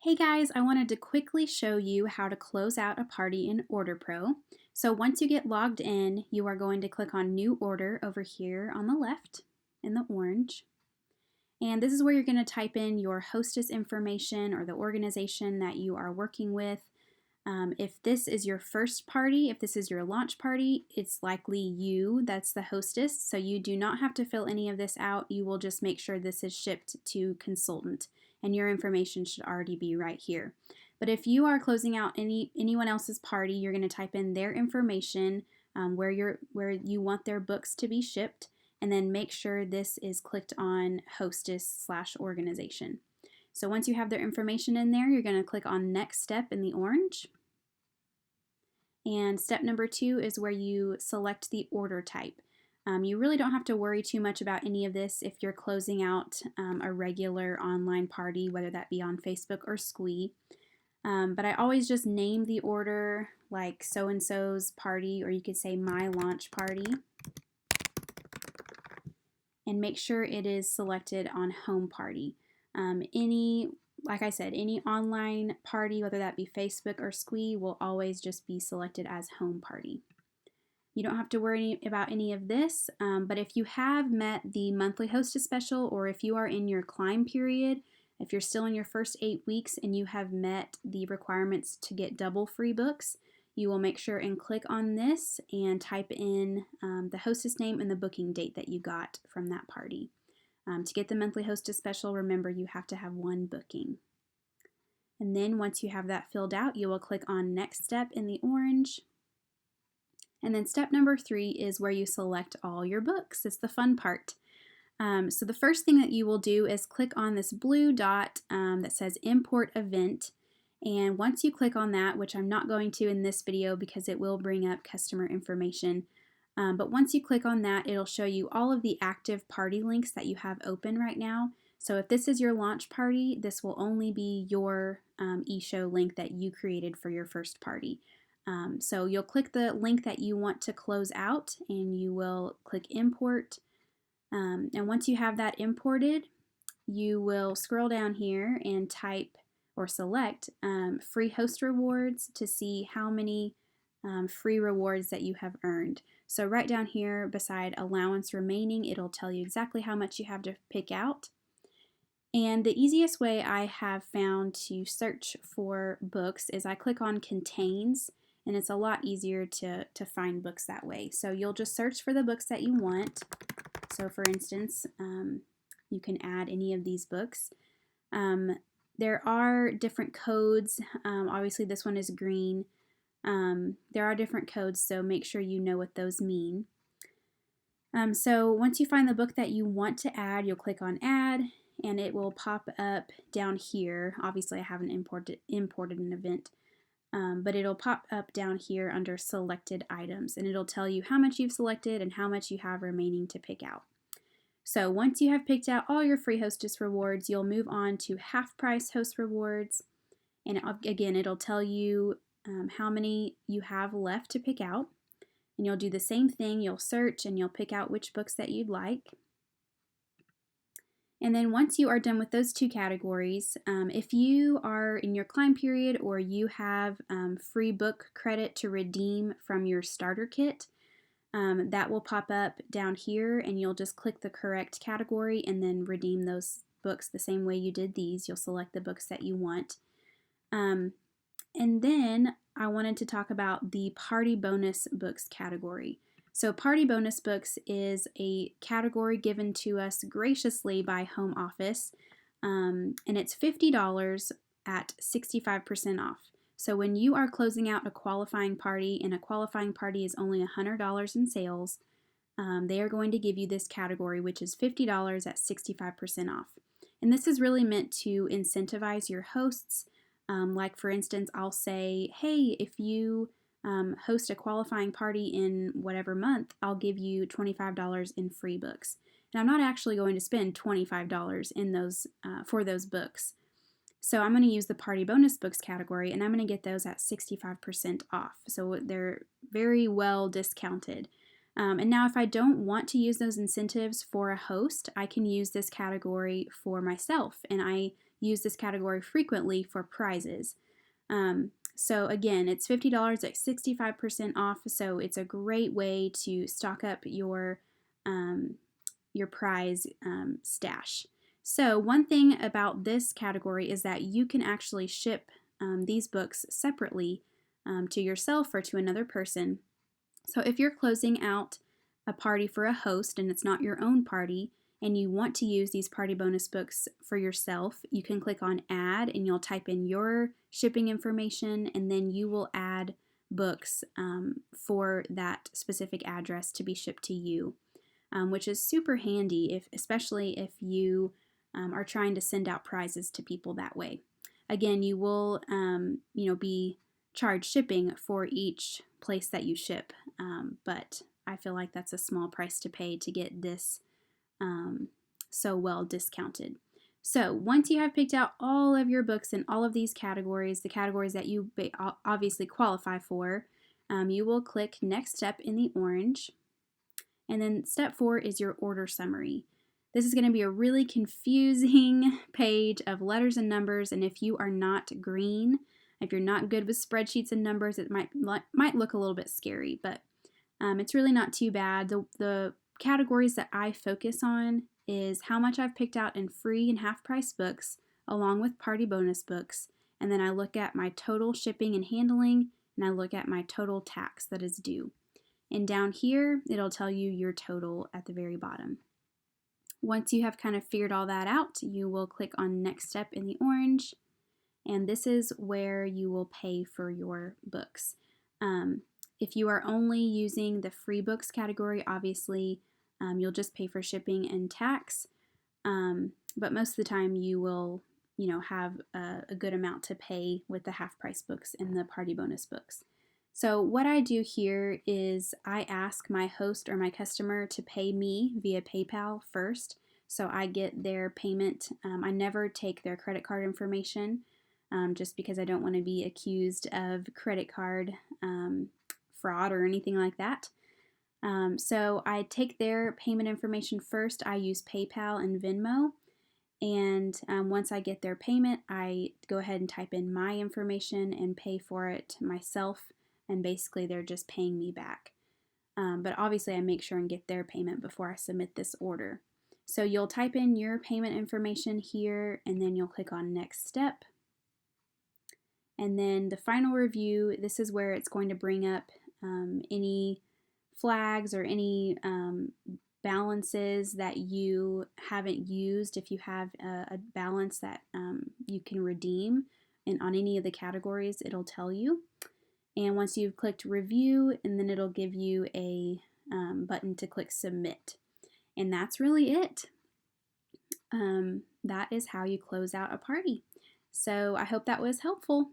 Hey guys, I wanted to quickly show you how to close out a party in OrderPro. So once you get logged in, you are going to click on New Order over here on the left in the orange. And this is where you're going to type in your hostess information or the organization that you are working with. If this is your first party, if this is your launch party, it's likely you that's the hostess. So you do not have to fill any of this out. You will just make sure this is shipped to consultant and your information should already be right here. But if you are closing out anyone else's party, you're going to type in their information, where you want their books to be shipped, and then make sure this is clicked on hostess/organization. So once you have their information in there, you're going to click on Next Step in the orange. And step number 2 is where you select the order type. You really don't have to worry too much about any of this if you're closing out a regular online party, whether that be on Facebook or Squee. But I always just name the order like so-and-so's party, or you could say my launch party. And make sure it is selected on home party. Like I said, any online party, whether that be Facebook or Squee, will always just be selected as home party. You don't have to worry about any of this, but if you have met the monthly hostess special, or if you are in your climb period, if you're still in your first 8 weeks and you have met the requirements to get double free books, you will make sure and click on this and type in the hostess name and the booking date that you got from that party. To get the monthly hostess special, remember you have to have 1 booking. And then once you have that filled out, you will click on Next Step in the orange. And then step number 3 is where you select all your books. It's the fun part. So the first thing that you will do is click on this blue dot that says Import Event. And once you click on that, which I'm not going to in this video because it will bring up customer information, but once you click on that, it'll show you all of the active party links that you have open right now. So if this is your launch party, this will only be your eShow link that you created for your first party. So you'll click the link that you want to close out and you will click Import. And once you have that imported, you will scroll down here and type or select free host rewards to see how many free rewards that you have earned. So right down here beside allowance remaining, it'll tell you exactly how much you have to pick out. And the easiest way I have found to search for books is I click on Contains, and it's a lot easier to find books that way. So you'll just search for the books that you want. So for instance, you can add any of these books. There are different codes. Obviously this one is green. There are different codes, so make sure you know what those mean. So once you find the book that you want to add, you'll click on Add, and it will pop up down here. Obviously I haven't imported an event. But it'll pop up down here under selected items, and it'll tell you how much you've selected and how much you have remaining to pick out. So once you have picked out all your free hostess rewards, you'll move on to half price host rewards, and again it'll tell you how many you have left to pick out, and you'll do the same thing. You'll search and you'll pick out which books that you'd like. And then once you are done with those 2 categories, if you are in your climb period or you have free book credit to redeem from your starter kit, that will pop up down here, and you'll just click the correct category and then redeem those books the same way you did these. You'll select the books that you want. And then I wanted to talk about the party bonus books category. So party bonus books is a category given to us graciously by Home Office, and it's $50 at 65% off. So when you are closing out a qualifying party, and a qualifying party is only $100 in sales, they are going to give you this category, which is $50 at 65% off. And this is really meant to incentivize your hosts. Like for instance, I'll say, hey, if you host a qualifying party in whatever month, I'll give you $25 in free books. And I'm not actually going to spend $25 in those for those books. So I'm going to use the party bonus books category, and I'm going to get those at 65% off. So they're very well discounted. And now if I don't want to use those incentives for a host, I can use this category for myself, and I use this category frequently for prizes. So again, it's $50 at 65% off, so it's a great way to stock up your prize stash. So one thing about this category is that you can actually ship these books separately to yourself or to another person. So if you're closing out a party for a host and it's not your own party, and you want to use these party bonus books for yourself, you can click on add and you'll type in your shipping information, and then you will add books for that specific address to be shipped to you, which is super handy, especially if you are trying to send out prizes to people that way. Again, you will be charged shipping for each place that you ship, but I feel like that's a small price to pay to get this so well discounted. So once you have picked out all of your books in all of these categories, the categories that you obviously qualify for, you will click Next Step in the orange. And then step 4 is your order summary. This is going to be a really confusing page of letters and numbers, and if you are not green, if you're not good with spreadsheets and numbers, it might look a little bit scary, but it's really not too bad. The categories that I focus on is how much I've picked out in free and half-price books, along with party bonus books, and then I look at my total shipping and handling, and I look at my total tax that is due. And down here, it'll tell you your total at the very bottom. Once you have kind of figured all that out, you will click on Next Step in the orange, and this is where you will pay for your books. If you are only using the free books category, obviously you'll just pay for shipping and tax, but most of the time you will have a good amount to pay with the half-price books and the party bonus books. So what I do here is I ask my host or my customer to pay me via PayPal first, so I get their payment. I never take their credit card information just because I don't want to be accused of credit card fraud or anything like that. So I take their payment information first. I use PayPal and Venmo, and once I get their payment, I go ahead and type in my information and pay for it myself, and basically they're just paying me back. But obviously I make sure and get their payment before I submit this order. So you'll type in your payment information here, and then you'll click on Next Step. And then the final review, this is where it's going to bring up any flags or any balances that you haven't used. If you have a balance that you can redeem on any of the categories, it'll tell you. And once you've clicked Review, and then it'll give you a button to click Submit. And that's really it. That is how you close out a party. So I hope that was helpful.